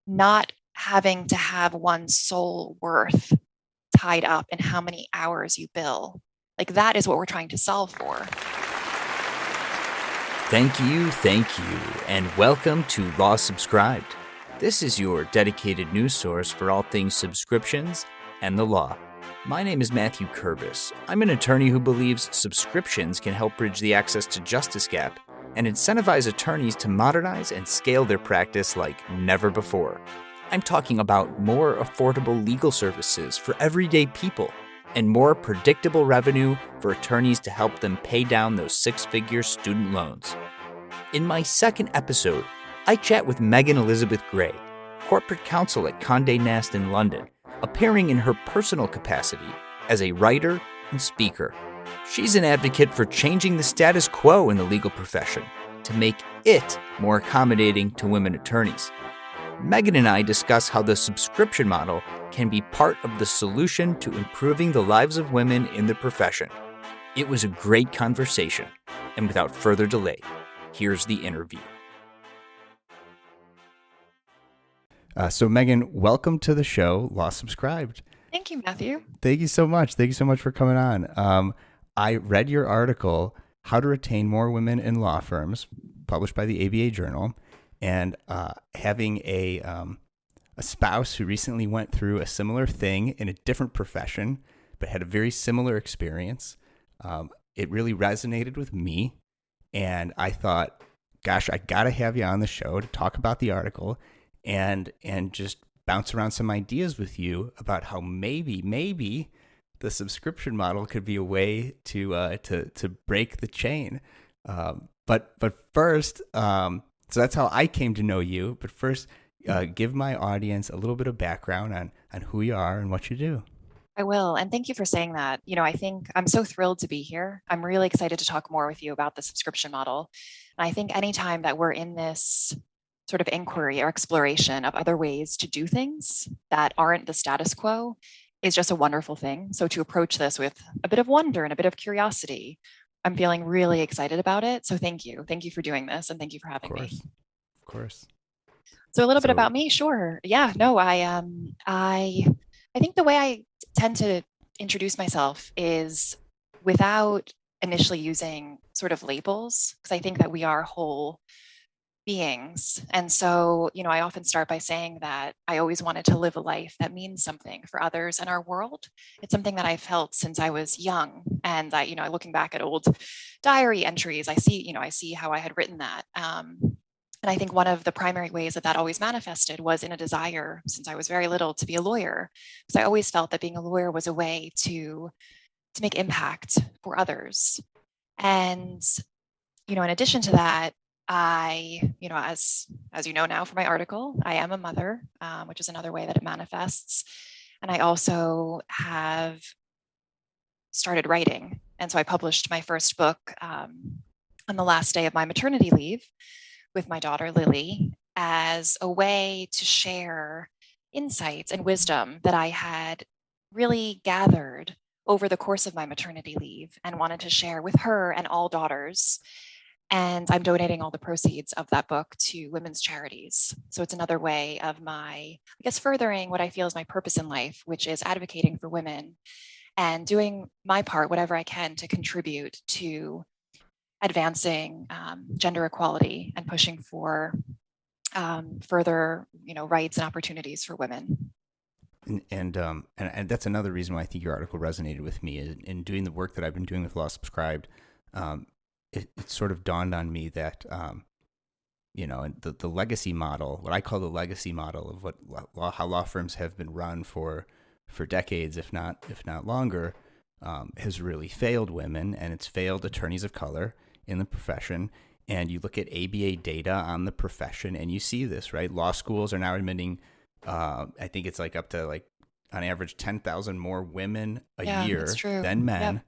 not having to have one's soul worth tied up in how many hours you bill. Like that is what we're trying to solve for. Thank you, and welcome to Law Subscribed. This is your dedicated news source for all things subscriptions and the law. My name is Matthew Kurbis. I'm an attorney who believes subscriptions can help bridge the access to justice gap and incentivize attorneys to modernize and scale their practice like never before. I'm talking about more affordable legal services for everyday people and more predictable revenue for attorneys to help them pay down those six-figure student loans. In my second episode, I chat with Megan Elizabeth Gray, corporate counsel at Condé Nast in London, appearing in her personal capacity as a writer and speaker. She's an advocate for changing the status quo in the legal profession to make it more accommodating to women attorneys. Megan and I discuss how the subscription model can be part of the solution to improving the lives of women in the profession. It was a great conversation, and without further delay, here's the interview. So Megan, welcome to the show, Law Subscribed. Thank you, Matthew. Thank you so much. Thank you so much for coming on. I read your article, How to Retain More Women in Law Firms, published by the ABA Journal. And having a spouse who recently went through a similar thing in a different profession, but had a very similar experience, it really resonated with me. And I thought, gosh, I got to have you on the show to talk about the article and just bounce around some ideas with you about how maybe the subscription model could be a way to break the chain. But first. So that's how I came to know you. But first, give my audience a little bit of background on who you are and what you do. I will. And thank you for saying that. I think I'm so thrilled to be here. I'm really excited to talk more with you about the subscription model. And I think anytime that we're in this sort of inquiry or exploration of other ways to do things that aren't the status quo is just a wonderful thing. So to approach this with a bit of wonder and a bit of curiosity, I'm feeling really excited about it. So thank you. Thank you for doing this. And thank you for having me. Of course. So a little bit about me. Sure. Yeah, no, I think the way I tend to introduce myself is without initially using sort of labels, because I think that we are whole beings. And so, I often start by saying that I always wanted to live a life that means something for others in our world. It's something that I felt since I was young. And I, looking back at old diary entries, I see how I had written that. And I think one of the primary ways that always manifested was in a desire, since I was very little, to be a lawyer. Because I always felt that being a lawyer was a way to make impact for others. And, in addition to that, I, as you know now from my article, I am a mother, which is another way that it manifests. And I also have started writing. And so I published my first book on the last day of my maternity leave with my daughter, Lily, as a way to share insights and wisdom that I had really gathered over the course of my maternity leave and wanted to share with her and all daughters. And I'm donating all the proceeds of that book to women's charities. So it's another way of furthering what I feel is my purpose in life, which is advocating for women and doing my part, whatever I can, to contribute to advancing gender equality and pushing for further, rights and opportunities for women. And that's another reason why I think your article resonated with me. In doing the work that I've been doing with Law Subscribed, it sort of dawned on me that, the legacy model, what I call the legacy model of how law firms have been run for decades, if not longer, has really failed women, and it's failed attorneys of color in the profession. And you look at ABA data on the profession, and you see this, right? Law schools are now admitting, I think it's like up to on average 10,000 more women a year than men. Yep.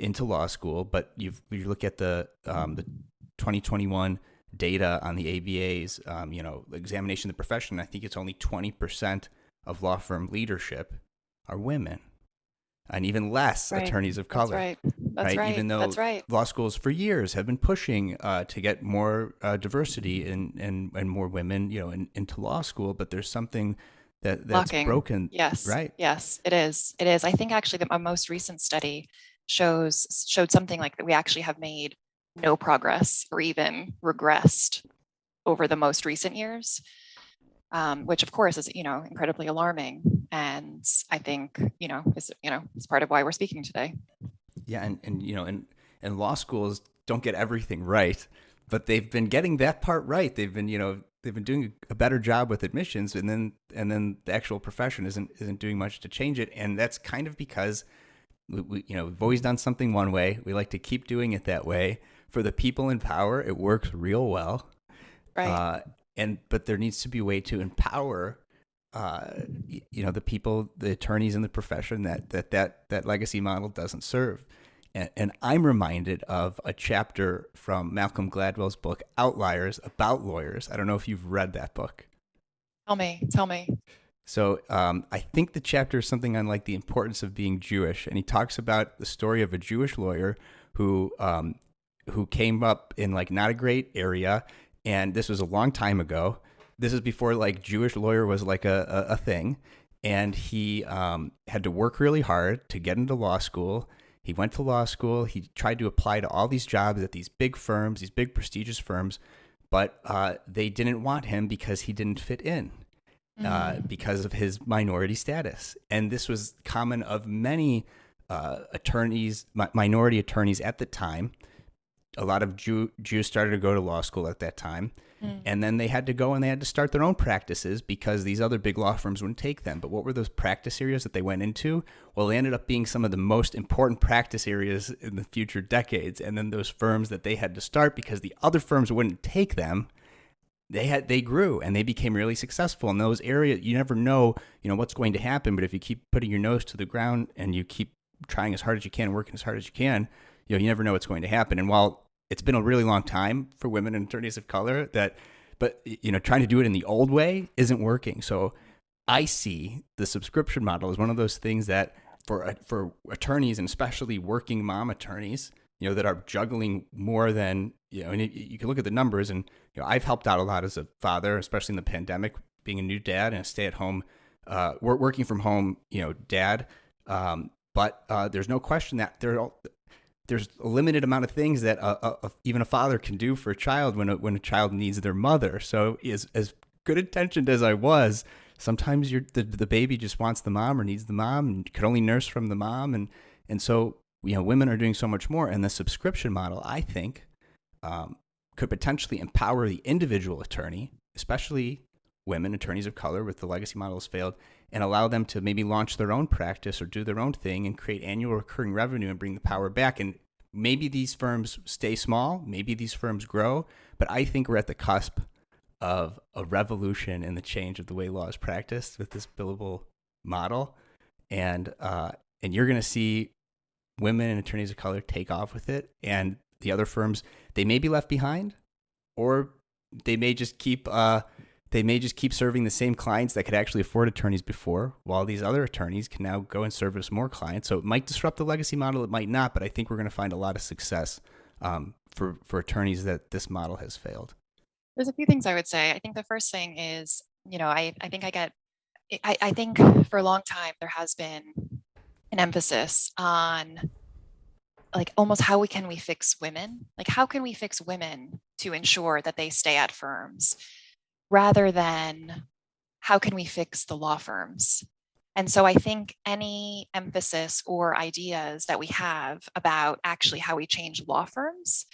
Into law school, but you look at the 2021 data on the ABA's examination of the profession. I think it's only 20% of law firm leadership are women, and even less attorneys of color. That's right? right. Even That's though right. law schools for years have been pushing to get more diversity and more women, into law school, but there's something that's Blocking. broken, Yes. right? Yes, it is. It is. I think actually that my most recent study showed something like that we actually have made no progress or even regressed over the most recent years, which of course is, incredibly alarming. And I think, is part of why we're speaking today. Yeah, and law schools don't get everything right, but they've been getting that part right. They've been doing a better job with admissions, and then the actual profession isn't doing much to change it, and that's kind of because we've always done something one way. We like to keep doing it that way. For the people in power, it works real well. Right. Uh, but there needs to be a way to empower, the people, the attorneys in the profession that legacy model doesn't serve. And I'm reminded of a chapter from Malcolm Gladwell's book Outliers about lawyers. I don't know if you've read that book. Tell me. Tell me. So I think the chapter is something on like the importance of being Jewish, and he talks about the story of a Jewish lawyer who came up in like not a great area, and this was a long time ago. This is before like Jewish lawyer was like a thing, and he had to work really hard to get into law school. He went to law school. He tried to apply to all these jobs at these big firms, these big prestigious firms, but they didn't want him because he didn't fit in. Because of his minority status. And this was common of many attorneys, minority attorneys at the time. A lot of Jews started to go to law school at that time. And then they had to go and they had to start their own practices because these other big law firms wouldn't take them. But what were those practice areas that they went into? Well, they ended up being some of the most important practice areas in the future decades. And then those firms that they had to start because the other firms wouldn't take them, they grew and they became really successful in those areas. You never know, what's going to happen, but if you keep putting your nose to the ground and you keep trying as hard as you can, working as hard as you can, you never know what's going to happen. And while it's been a really long time for women and attorneys of color, but trying to do it in the old way isn't working. So I see the subscription model as one of those things that for attorneys, and especially working mom attorneys, that are juggling more than, and you can look at the numbers, and I've helped out a lot as a father, especially in the pandemic, being a new dad and a stay-at-home, working from home, dad. But there's no question that there's a limited amount of things that even a father can do for a child when a child needs their mother. So as good intentioned as I was, sometimes the baby just wants the mom or needs the mom and can only nurse from the mom, and so women are doing so much more. And the subscription model, I think, could potentially empower the individual attorney, especially women attorneys of color with the legacy model has failed, and allow them to maybe launch their own practice or do their own thing and create annual recurring revenue and bring the power back. And maybe these firms stay small, maybe these firms grow, but I think we're at the cusp of a revolution in the change of the way law is practiced with this billable model. And you're going to see women and attorneys of color take off with it, and the other firms, they may be left behind, or they may just keep serving the same clients that could actually afford attorneys before, while these other attorneys can now go and service more clients. So it might disrupt the legacy model, it might not, but I think we're going to find a lot of success for attorneys that this model has failed. There's a few things I would say. I think the first thing is, I think for a long time there has been an emphasis on like almost how can we fix women? Like how can we fix women to ensure that they stay at firms, rather than how can we fix the law firms? And so I think any emphasis or ideas that we have about actually how we change law firms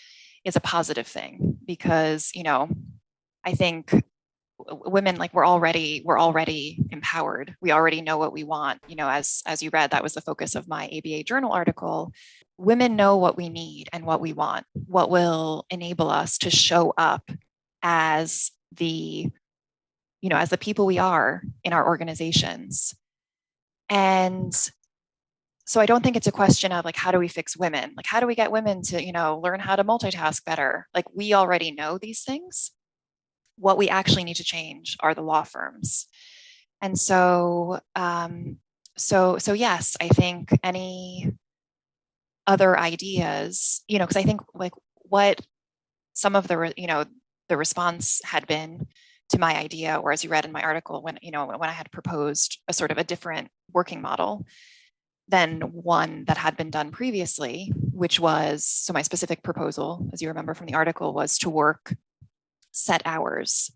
is a positive thing, because, I think women, like we're already empowered. We already know what we want. As you read, that was the focus of my ABA Journal article. Women know what we need and what we want, what will enable us to show up as the people we are in our organizations. And so I don't think it's a question of like, how do we fix women? Like, how do we get women to, learn how to multitask better? Like, we already know these things. What we actually need to change are the law firms. And so, so yes, I think any other ideas, because I think like what some of the response had been to my idea, or as you read in my article, when I had proposed a sort of a different working model than one that had been done previously, which was, so my specific proposal, as you remember from the article, was to work set hours.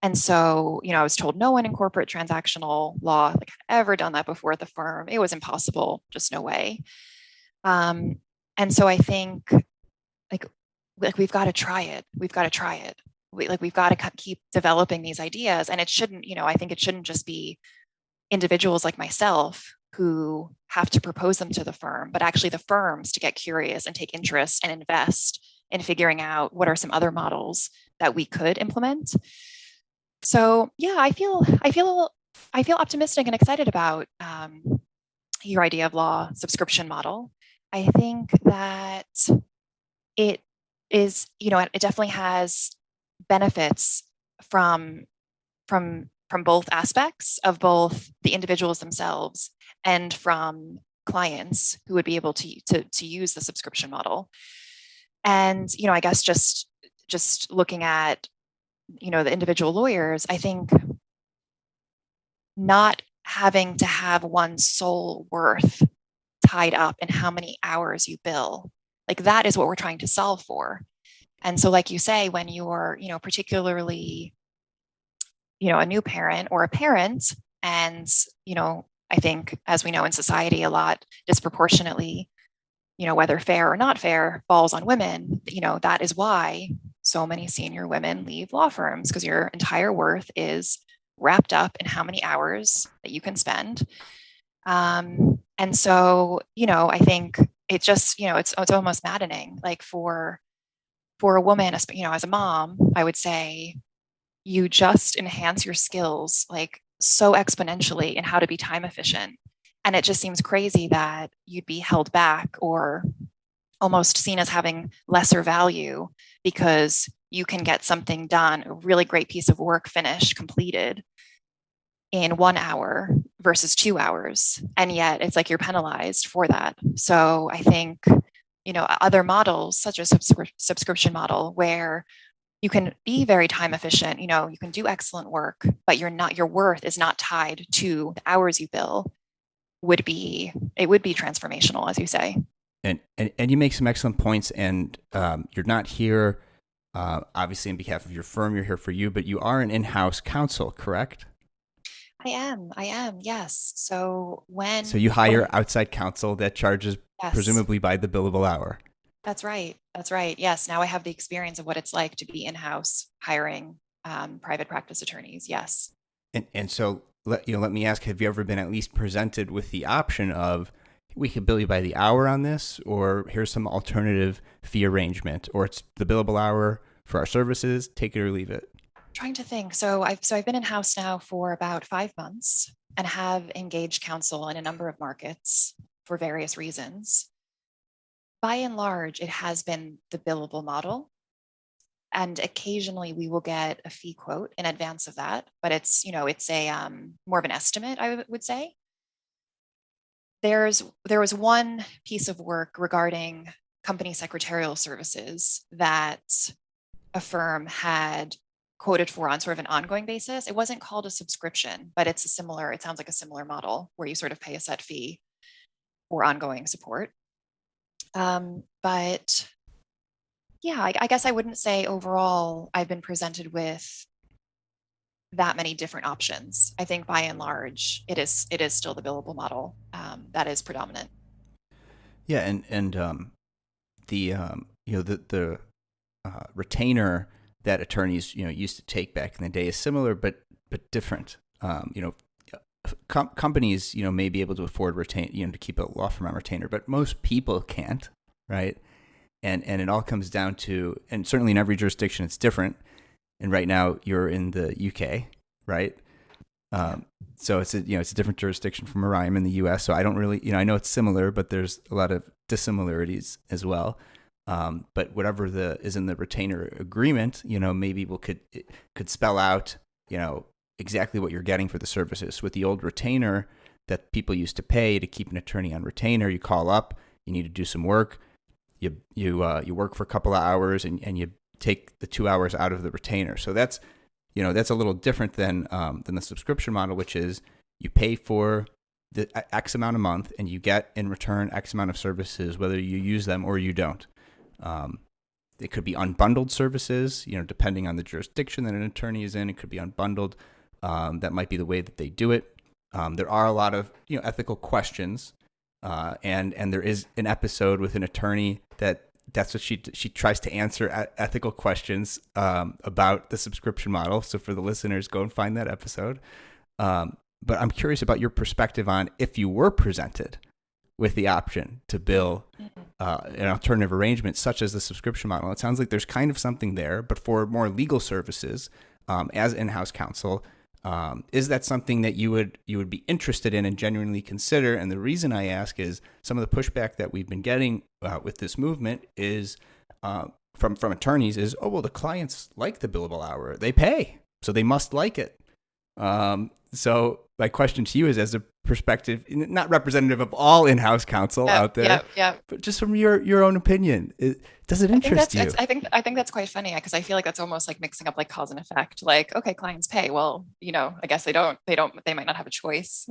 And so, I was told no one in corporate transactional law had ever done that before at the firm. It was impossible, just no way. And so I think like we've got to try it. We've got to try it. We've got to keep developing these ideas. And it shouldn't, I think it shouldn't just be individuals like myself who have to propose them to the firm, but actually the firms to get curious and take interest and invest in figuring out what are some other models that we could implement. So yeah, I feel optimistic and excited about your idea of law subscription model. I think that it is, it definitely has benefits from both aspects of both the individuals themselves and from clients who would be able to use the subscription model. And I guess just looking at the individual lawyers, I think not having to have one's sole worth tied up in how many hours you bill, like that is what we're trying to solve for. And so like you say, when you're particularly a new parent or a parent, and I think, as we know in society a lot, disproportionately, whether fair or not fair, falls on women. That is why so many senior women leave law firms, because your entire worth is wrapped up in how many hours that you can spend. And so, I think it just, it's almost maddening. Like for a woman, as a mom, I would say you just enhance your skills like so exponentially in how to be time efficient. And it just seems crazy that you'd be held back or almost seen as having lesser value because you can get something done, a really great piece of work finished, completed in 1 hour versus 2 hours. And yet it's like you're penalized for that. So I think, other models such as subscription model where you can be very time efficient, you can do excellent work, but your worth is not tied to the hours you bill, would be transformational, as you say. And you make some excellent points, and you're not here, obviously, on behalf of your firm. You're here for you, but you are an in-house counsel, correct? I am, yes. So you hire outside counsel that charges yes, presumably by the billable hour. That's right. Yes. Now I have the experience of what it's like to be in-house hiring private practice attorneys. Yes. And so let me ask: have you ever been at least presented with the option of, we could bill you by the hour on this, or here's some alternative fee arrangement, or it's the billable hour for our services, take it or leave it? Trying to think. So I've been in-house now for about 5 months and have engaged counsel in a number of markets for various reasons. By and large, it has been the billable model. And occasionally we will get a fee quote in advance of that, but it's a more of an estimate, I would say. There was one piece of work regarding company secretarial services that a firm had quoted for on sort of an ongoing basis. It wasn't called a subscription, but it sounds like a similar model where you sort of pay a set fee for ongoing support. But yeah, I guess I wouldn't say overall I've been presented with that many different options. I think by and large, it is still the billable model that is predominant. Yeah, and the retainer that attorneys used to take back in the day is similar but different. Companies may be able to afford to keep a law firm on retainer, but most people can't, right? And it all comes down to, and certainly in every jurisdiction it's different. And right now you're in the UK, right? So it's a different jurisdiction from where I am in the US. So I don't really, I know it's similar, but there's a lot of dissimilarities as well. But whatever is in the retainer agreement, maybe could spell out, exactly what you're getting for the services. With the old retainer that people used to pay to keep an attorney on retainer, you call up, you need to do some work. You work for a couple of hours and you take the 2 hours out of the retainer. So that's a little different than the subscription model, which is you pay for the X amount a month and you get in return X amount of services, whether you use them or you don't. It could be unbundled services, depending on the jurisdiction that an attorney is in. It could be unbundled. That might be the way that they do it. There are a lot of ethical questions, and there is an episode with an attorney that's what she tries to answer ethical questions about the subscription model. So for the listeners, go and find that episode. But I'm curious about your perspective on if you were presented with the option to bill an alternative arrangement such as the subscription model. It sounds like there's kind of something there, but for more legal services, as in-house counsel, is that something that you would be interested in and genuinely consider? And the reason I ask is some of the pushback that we've been getting with this movement is from attorneys is, oh, well, the clients like the billable hour. They pay, so they must like it. So my question to you is, as a perspective, not representative of all in-house counsel out there, but just from your own opinion, does it interest you? I think that's quite funny, because I feel like that's almost like mixing up like cause and effect. Like, okay, clients pay. Well, I guess they might not have a choice.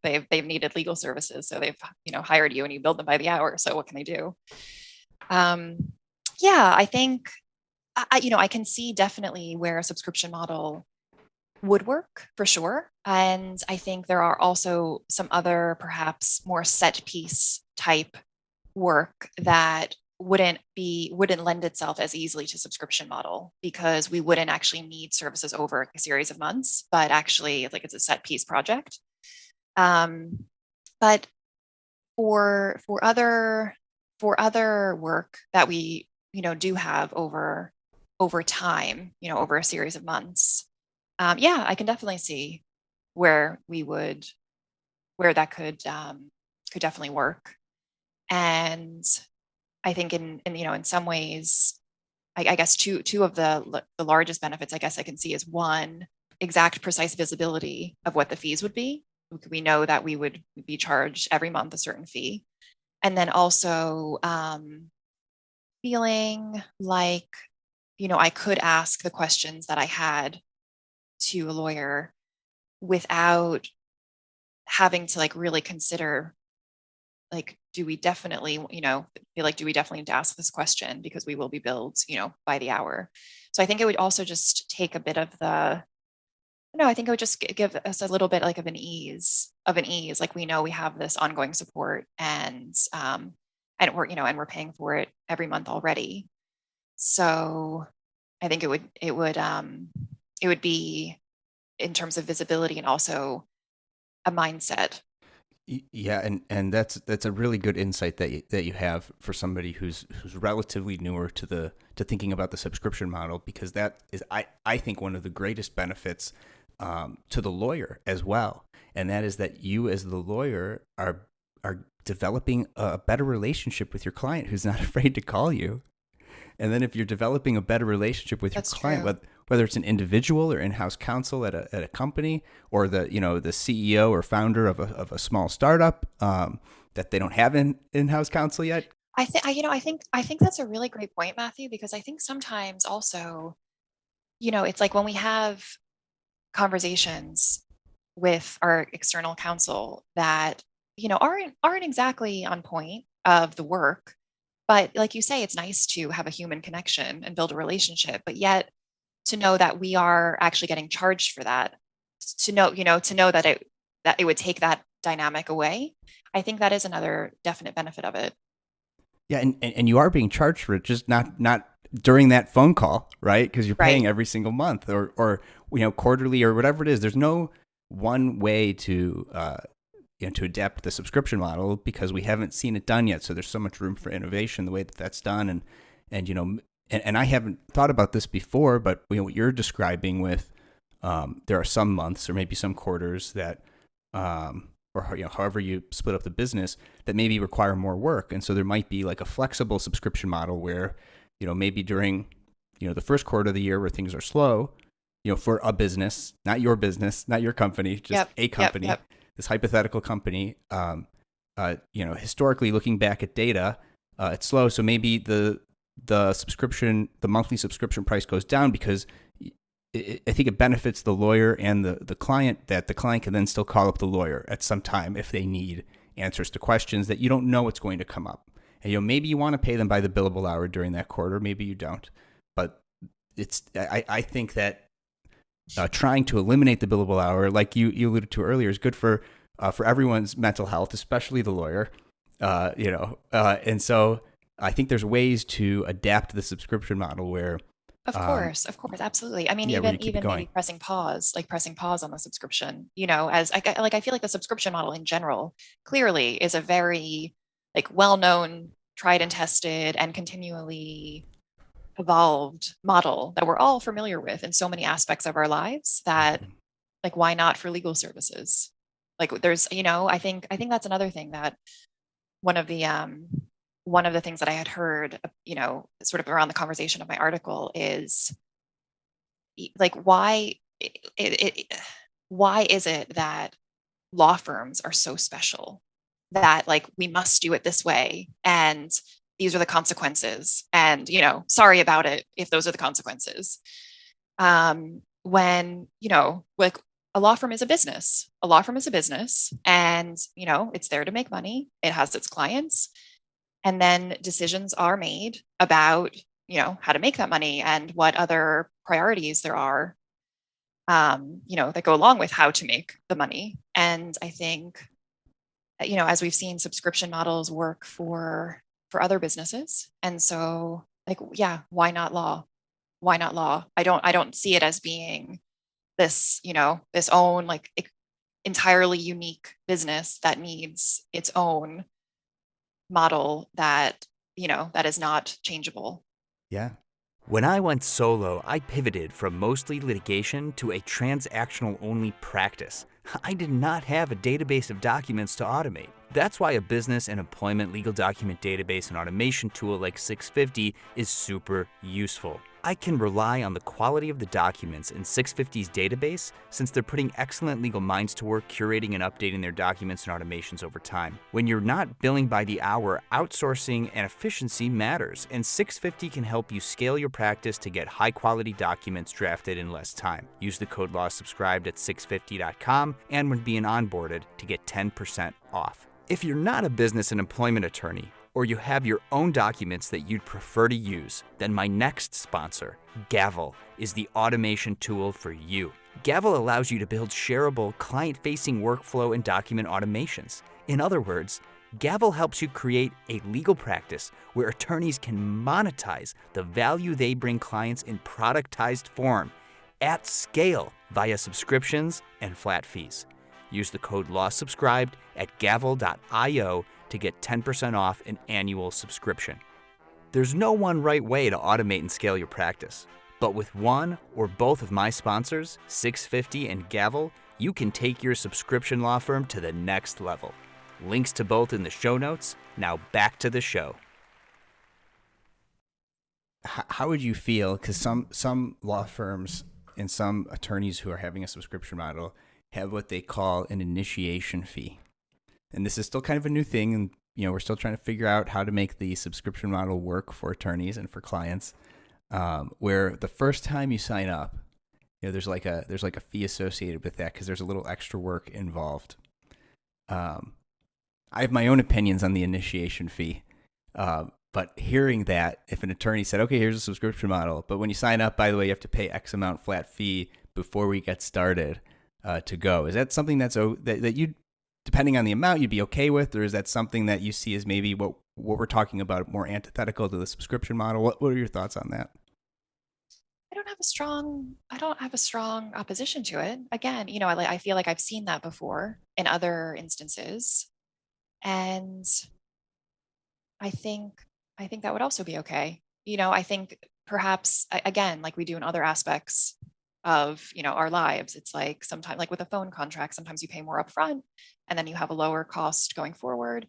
They've needed legal services, so they've hired you and you build them by the hour. So what can they do? I think I can see definitely where a subscription model would work for sure. And I think there are also some other perhaps more set piece type work that wouldn't lend itself as easily to subscription model, because we wouldn't actually need services over a series of months, but actually it's a set piece project. But for other work that we do have over time, over a series of months, I can definitely see where that could definitely work. And I think in some ways, I guess two of the largest benefits I guess I can see is, one, exact precise visibility of what the fees would be. We know that we would be charged every month a certain fee. And then also feeling like, I could ask the questions that I had to a lawyer without having to really consider, do we definitely need to ask this question, because we will be billed, by the hour. So I think it would also just take a bit of I think it would just give us a little bit of an ease. Like, we know we have this ongoing support, and we're paying for it every month already. So I think it would be, in terms of visibility and also a mindset. Yeah, and that's a really good insight that you have for somebody who's relatively newer to thinking about the subscription model, because that is I think one of the greatest benefits to the lawyer as well, and that is that you as the lawyer are developing a better relationship with your client, who's not afraid to call you. And then if you're developing a better relationship with your client, whether it's an individual or in-house counsel at a company, or the CEO or founder of a small startup that they don't have in-house counsel yet. I think that's a really great point, Matthew, because I think sometimes also, it's like when we have conversations with our external counsel that aren't exactly on point of the work. But like you say, it's nice to have a human connection and build a relationship, but yet to know that we are actually getting charged for that, to know that it would take that dynamic away. I think that is another definite benefit of it. Yeah. And you are being charged for it, just not during that phone call, right? Because you're paying every single month or quarterly or whatever it is. There's no one way to adapt the subscription model, because we haven't seen it done yet. So there's so much room for innovation the way that that's done. And I haven't thought about this before, but what you're describing with there are some months or maybe some quarters that or however you split up the business that maybe require more work. And so there might be like a flexible subscription model where, maybe during, the first quarter of the year where things are slow, for a business, not your business, not your company, just a company, this hypothetical company, historically looking back at data, it's slow. So maybe the monthly subscription price goes down because I think it benefits the lawyer and the client, that the client can then still call up the lawyer at some time if they need answers to questions that you don't know what's going to come up. And maybe you want to pay them by the billable hour during that quarter, maybe you don't. But I think that trying to eliminate the billable hour, like you alluded to earlier, is good for everyone's mental health, especially the lawyer. And so I think there's ways to adapt the subscription model where. Of course, absolutely. I mean, even maybe pressing pause on the subscription, as I feel like the subscription model in general clearly is a very well-known, tried and tested, and continually evolved model that we're all familiar with in so many aspects of our lives that why not for legal services? There's, I think that's another thing that one of the things that I had heard, sort of around the conversation of my article is why is it that law firms are so special that we must do it this way, and these are the consequences, and sorry about it if those are the consequences, when a law firm is a business, and it's there to make money, it has its clients, and then decisions are made about how to make that money and what other priorities there are that go along with how to make the money. And I think as we've seen subscription models work for other businesses, and so why not law? I don't see it as being this this own entirely unique business that needs its own model that that is not changeable. Yeah. When I went solo, I pivoted from mostly litigation to a transactional only practice. I did not have a database of documents to automate. That's why a business and employment legal document database and automation tool like 650 is super useful. I can rely on the quality of the documents in 650's database since they're putting excellent legal minds to work curating and updating their documents and automations over time. When you're not billing by the hour, outsourcing and efficiency matters, and 650 can help you scale your practice to get high-quality documents drafted in less time. Use the code LAWSubscribed at 650.com and when being onboarded to get 10% off. If you're not a business and employment attorney, or you have your own documents that you'd prefer to use, then my next sponsor, Gavel, is the automation tool for you. Gavel allows you to build shareable, client-facing workflow and document automations. In other words, Gavel helps you create a legal practice where attorneys can monetize the value they bring clients in productized form at scale via subscriptions and flat fees. Use the code LAWSubscribed at gavel.io to get 10% off an annual subscription. There's no one right way to automate and scale your practice, but with one or both of my sponsors, 650 and Gavel, you can take your subscription law firm to the next level. Links to both in the show notes. Now back to the show. How would you feel, because some law firms and some attorneys who are having a subscription model have what they call an initiation fee. And this is still kind of a new thing, and we're still trying to figure out how to make the subscription model work for attorneys and for clients. Where the first time you sign up, there's like a fee associated with that because there's a little extra work involved. I have my own opinions on the initiation fee, but hearing that if an attorney said, "Okay, here's a subscription model, but when you sign up, by the way, you have to pay X amount flat fee before we get started to go," is that something that you, depending on the amount, you'd be okay with, or is that something that you see as maybe what we're talking about more antithetical to the subscription model? What are your thoughts on that? I don't have a strong opposition to it. Again, I feel like I've seen that before in other instances, and I think that would also be okay. I think perhaps again, like we do in other aspects of our lives, it's like sometimes, like with a phone contract, sometimes you pay more upfront and then you have a lower cost going forward.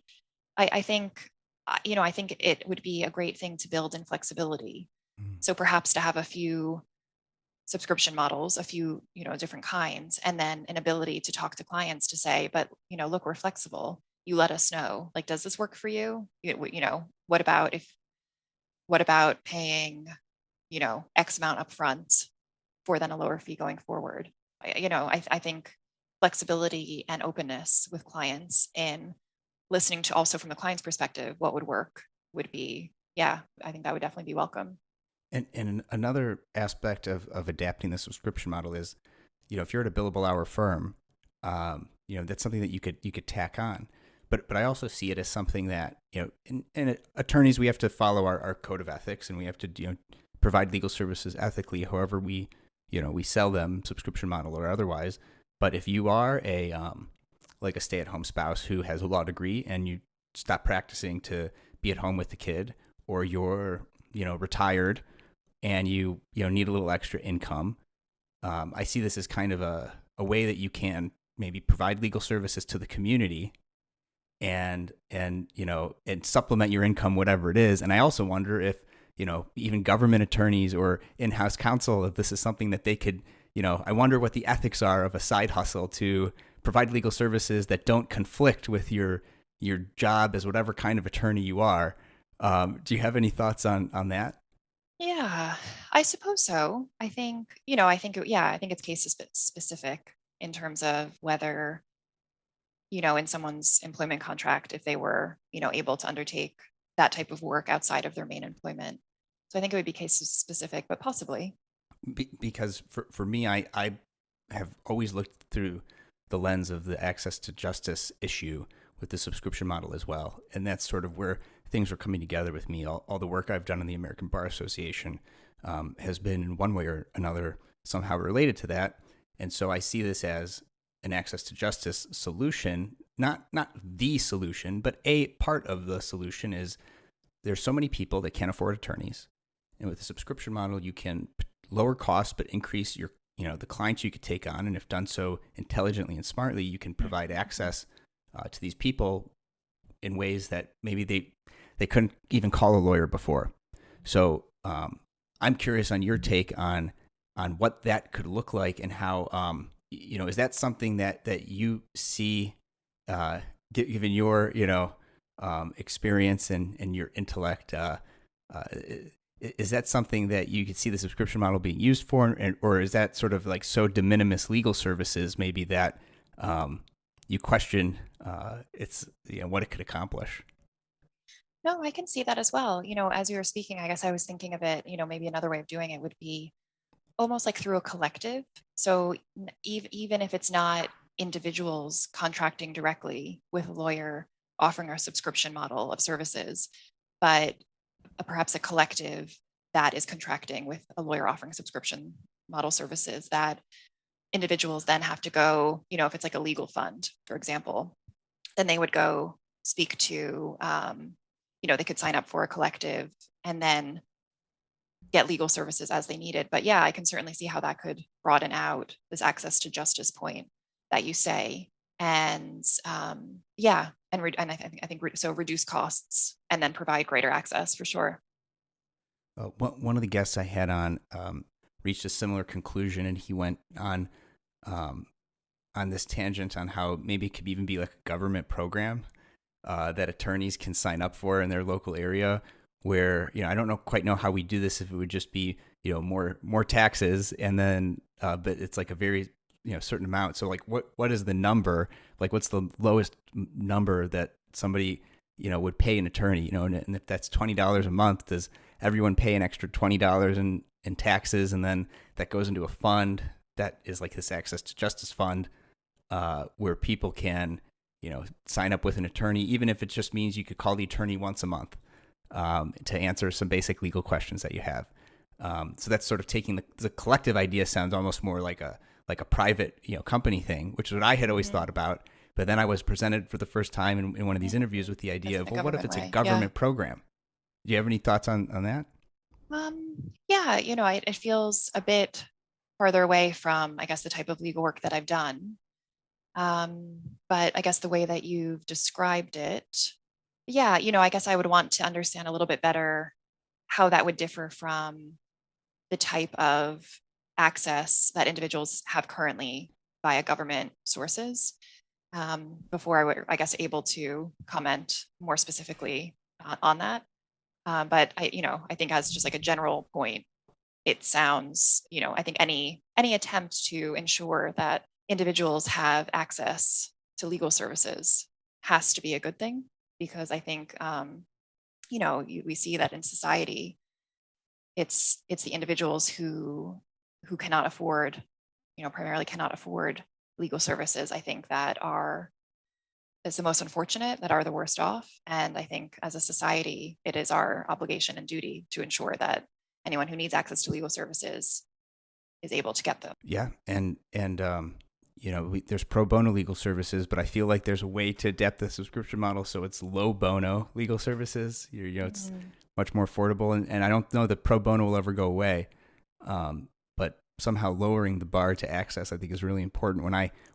I think it would be a great thing to build in flexibility. So perhaps to have a few subscription models, a few different kinds, and then an ability to talk to clients to say, but look, we're flexible. you let us know, like, does this work for you? You know, what about paying, you know, X amount upfront for then a lower fee going forward? I think flexibility and openness with clients and listening to also from the client's perspective, what would work would be, yeah, I think that would definitely be welcome. And another aspect of adapting the subscription model is, if you're at a billable hour firm, that's something that you could tack on. But I also see it as something that, in attorneys, we have to follow our code of ethics, and we have to, provide legal services ethically, however we sell them, subscription model or otherwise. But if you are like a stay-at-home spouse who has a law degree and you stop practicing to be at home with the kid, or you're, retired and you need a little extra income, I see this as kind of a way that you can maybe provide legal services to the community and supplement your income, whatever it is. And I also wonder if, even government attorneys or in-house counsel, if this is something that they could, I wonder what the ethics are of a side hustle to provide legal services that don't conflict with your job as whatever kind of attorney you are. Do you have any thoughts on that? Yeah, I suppose so. I think it's specific in terms of whether, in someone's employment contract, if they were, able to undertake that type of work outside of their main employment. So I think it would be case specific, but possibly. Because for me, I have always looked through the lens of the access to justice issue with the subscription model as well. And that's sort of where things are coming together with me. All the work I've done in the American Bar Association has been in one way or another somehow related to that. And so I see this as an access to justice solution, not the solution, but a part of the solution is there's so many people that can't afford attorneys. And with the subscription model, you can lower costs, but increase your, the clients you could take on. And if done so intelligently and smartly, you can provide access to these people in ways that maybe they couldn't even call a lawyer before. So I'm curious on your take on what that could look like and how, is that something that you see, given your, experience and your intellect, is that something that you could see the subscription model being used for, or is that sort of like so de minimis legal services maybe that you question it's what it could accomplish? No, I can see that as well. As you were speaking, I guess I was thinking of it, maybe another way of doing it would be almost like through a collective. So even if it's not individuals contracting directly with a lawyer offering our subscription model of services, but perhaps a collective that is contracting with a lawyer offering subscription model services, that individuals then have to go, if it's like a legal fund, for example, then they would go speak to, they could sign up for a collective and then get legal services as they needed. But yeah, I can certainly see how that could broaden out this access to justice point that you say. And yeah, and I think so reduce costs and then provide greater access for sure. One of the guests I had on reached a similar conclusion, and he went on this tangent on how maybe it could even be like a government program that attorneys can sign up for in their local area. Where I don't quite know how we do this, if it would just be more taxes and then but it's like a very certain amount. So like what is the number, like what's the lowest number that somebody would pay an attorney, and if that's $20 a month, does everyone pay an extra $20 in taxes, and then that goes into a fund that is like this access to justice fund where people can sign up with an attorney, even if it just means you could call the attorney once a month to answer some basic legal questions that you have. So that's sort of taking the collective idea. Sounds almost more like a private company thing, which is what I had always thought about. But then I was presented for the first time in one of these interviews with the idea of, well, what if it's a government program? Do you have any thoughts on that? Yeah, it feels a bit farther away from, I guess, the type of legal work that I've done. But I guess the way that you've described it, yeah, I guess I would want to understand a little bit better how that would differ from the type of access that individuals have currently via government sources. before I were, I guess, able to comment more specifically on that. But I think as just like a general point, it sounds, I think any attempt to ensure that individuals have access to legal services has to be a good thing, because I think, we see that in society, it's the individuals who cannot afford, primarily cannot afford legal services, I think that are is the most unfortunate, that are the worst off. And I think as a society, it is our obligation and duty to ensure that anyone who needs access to legal services is able to get them. Yeah, and there's pro bono legal services, but I feel like there's a way to adapt the subscription model so it's low bono legal services. It's much more affordable, and I don't know that pro bono will ever go away, but somehow lowering the bar to access, I think, is really important.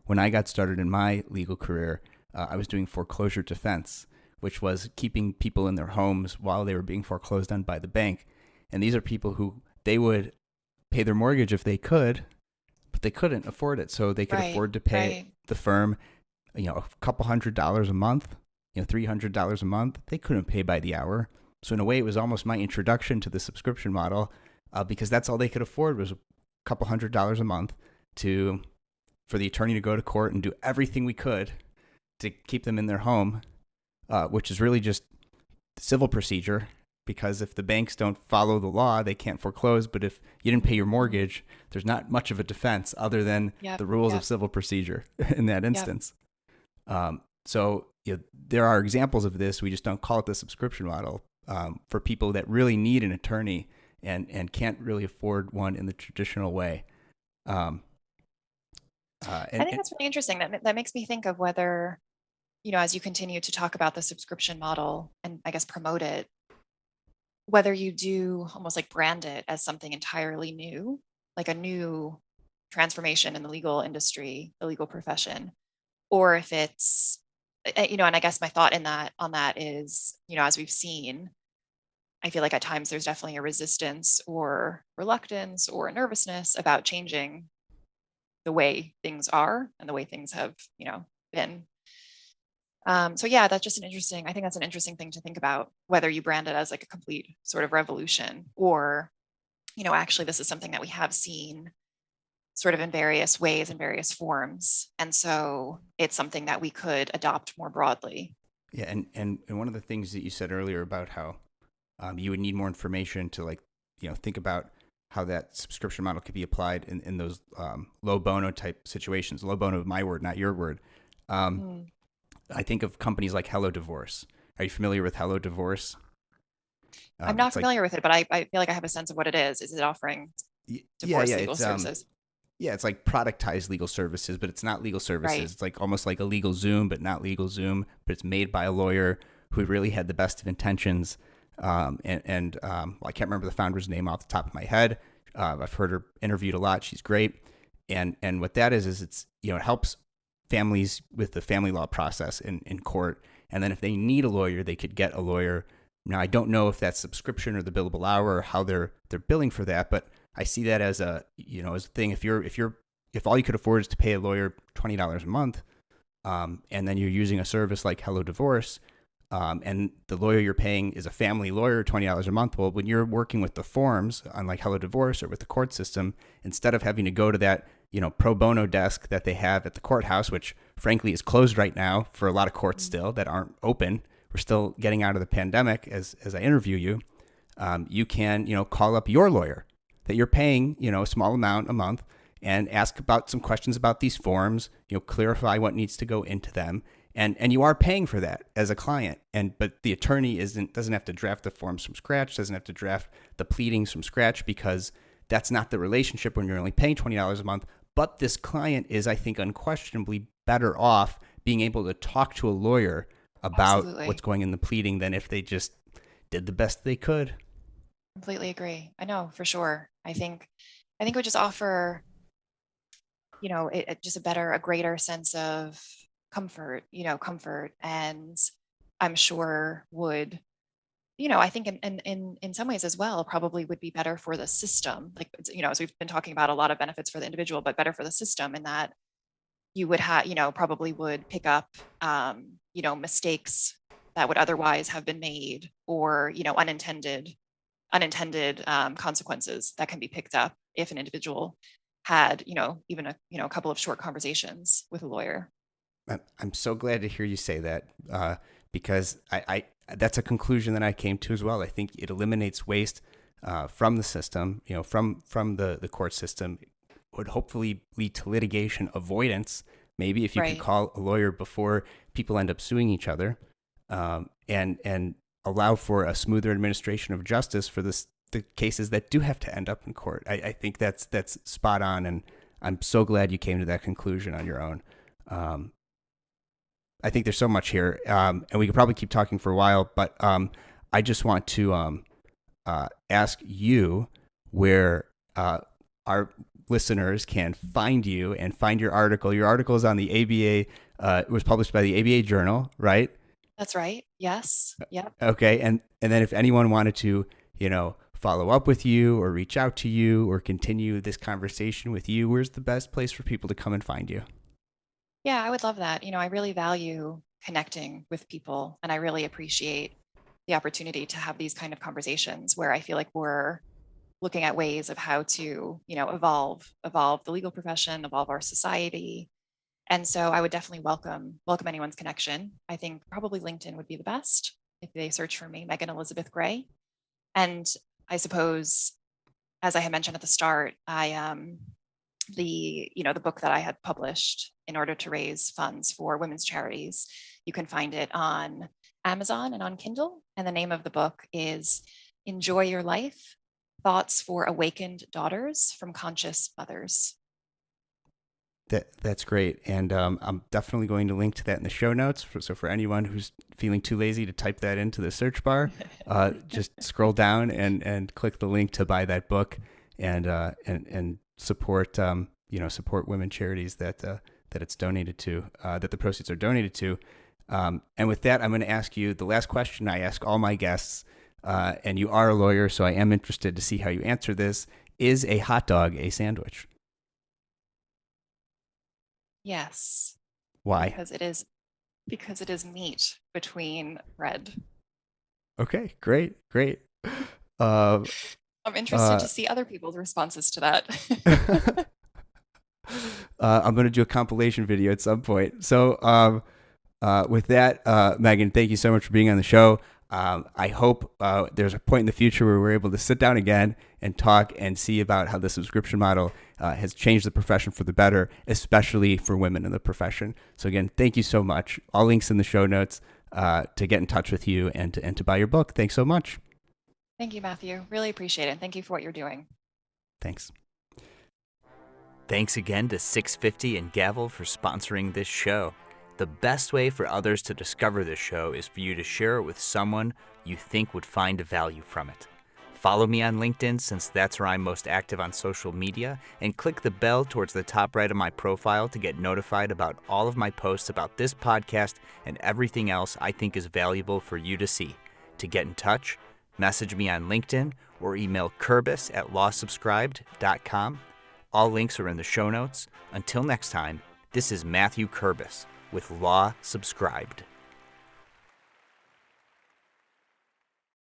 When I got started in my legal career, I was doing foreclosure defense, which was keeping people in their homes while they were being foreclosed on by the bank. And these are people who they would pay their mortgage if they could, but they couldn't afford it. So they could afford to pay the firm, a couple $100 a month, $300 a month. They couldn't pay by the hour. So in a way, it was almost my introduction to the subscription model, because that's all they could afford was a couple $100 a month for the attorney to go to court and do everything we could to keep them in their home, which is really just civil procedure. Because if the banks don't follow the law, they can't foreclose. But if you didn't pay your mortgage, there's not much of a defense other than the rules of civil procedure in that instance. So there are examples of this. We just don't call it the subscription model, for people that really need an attorney and can't really afford one in the traditional way. I think that's really interesting. That makes me think of whether, as you continue to talk about the subscription model and I guess promote it, whether you do almost like brand it as something entirely new, like a new transformation in the legal industry, the legal profession, or if it's, and I guess my thought on that is, as we've seen, I feel like at times there's definitely a resistance or reluctance or a nervousness about changing the way things are and the way things have, been. So yeah, that's just I think that's an interesting thing to think about, whether you brand it as like a complete sort of revolution or, actually this is something that we have seen sort of in various ways and various forms. And so it's something that we could adopt more broadly. Yeah. And one of the things that you said earlier about how you would need more information to think about how that subscription model could be applied in those low bono type situations. Low bono, my word, not your word. I think of companies like Hello Divorce. Are you familiar with Hello Divorce? I'm not familiar with it, but I feel like I have a sense of what it is. Is it offering divorce legal services? Yeah, it's like productized legal services, but it's not legal services. Right. It's like almost like a legal Zoom, but not legal Zoom. But it's made by a lawyer who really had the best of intentions. Well, I can't remember the founder's name off the top of my head. I've heard her interviewed a lot. She's great. And what that is it's, it helps families with the family law process in court. And then if they need a lawyer, they could get a lawyer. Now, I don't know if that's subscription or the billable hour or how they're billing for that, but I see that as a thing. If all you could afford is to pay a lawyer $20 a month, and then you're using a service like Hello Divorce, and the lawyer you're paying is a family lawyer, $20 a month. Well, when you're working with the forms on like Hello Divorce or with the court system, instead of having to go to that, pro bono desk that they have at the courthouse, which frankly is closed right now for a lot of courts still that aren't open. We're still getting out of the pandemic as I interview you. You can, call up your lawyer that you're paying, a small amount a month and ask about some questions about these forms, clarify what needs to go into them. And you are paying for that as a client. But the attorney doesn't have to draft the forms from scratch, doesn't have to draft the pleadings from scratch, because that's not the relationship when you're only paying $20 a month. But this client is, I think, unquestionably better off being able to talk to a lawyer about what's going in the pleading than if they just did the best they could. Completely agree. I know, for sure. I think it would just offer, just a greater sense of comfort, and I'm sure would, I think in some ways as well, probably would be better for the system. Like, as we've been talking about, a lot of benefits for the individual, but better for the system in that you would have, probably would pick up, mistakes that would otherwise have been made, or, unintended consequences that can be picked up if an individual had, even a couple of short conversations with a lawyer. I'm so glad to hear you say that, because I that's a conclusion that I came to as well. I think it eliminates waste from the system, from the court system. It would hopefully lead to litigation avoidance. Maybe if you could call a lawyer before people end up suing each other, and allow for a smoother administration of justice for the cases that do have to end up in court. I think that's spot on, and I'm so glad you came to that conclusion on your own. I think there's so much here, and we could probably keep talking for a while, but I just want to ask you where our listeners can find you and find your article. Your article is on the ABA. It was published by the ABA Journal, right? That's right. Yes. Yep. Okay. And then if anyone wanted to, follow up with you or reach out to you or continue this conversation with you, where's the best place for people to come and find you? Yeah, I would love that. I really value connecting with people, and I really appreciate the opportunity to have these kind of conversations where I feel like we're looking at ways of how to, evolve the legal profession, evolve our society. And so I would definitely welcome anyone's connection. I think probably LinkedIn would be the best if they search for me, Megan Elizabeth Gray. And I suppose, as I had mentioned at the start, the book that I had published in order to raise funds for women's charities, you can find it on Amazon and on Kindle. And the name of the book is Enjoy Your Life: Thoughts for Awakened Daughters from Conscious Mothers. That's great. And I'm definitely going to link to that in the show notes. So for anyone who's feeling too lazy to type that into the search bar, just scroll down and click the link to buy that book and support, support women charities that it's donated to, that the proceeds are donated to. And with that, I'm going to ask you the last question I ask all my guests, and you are a lawyer, so I am interested to see how you answer this. Is a hot dog a sandwich? Yes. Why? Because it is meat between bread. Okay, great. I'm interested to see other people's responses to that. I'm going to do a compilation video at some point. So with that, Megan, thank you so much for being on the show. I hope there's a point in the future where we're able to sit down again and talk and see about how the subscription model has changed the profession for the better, especially for women in the profession. So again, thank you so much. All links in the show notes to get in touch with you and to buy your book. Thanks so much. Thank you, Matthew. Really appreciate it. Thank you for what you're doing. Thanks. Thanks again to 650 and Gavel for sponsoring this show. The best way for others to discover this show is for you to share it with someone you think would find value from it. Follow me on LinkedIn, since that's where I'm most active on social media, and click the bell towards the top right of my profile to get notified about all of my posts about this podcast and everything else I think is valuable for you to see. To get in touch, message me on LinkedIn or email Kurbis@lawsubscribed.com. All links are in the show notes. Until next time, this is Matthew Kurbis with Law Subscribed.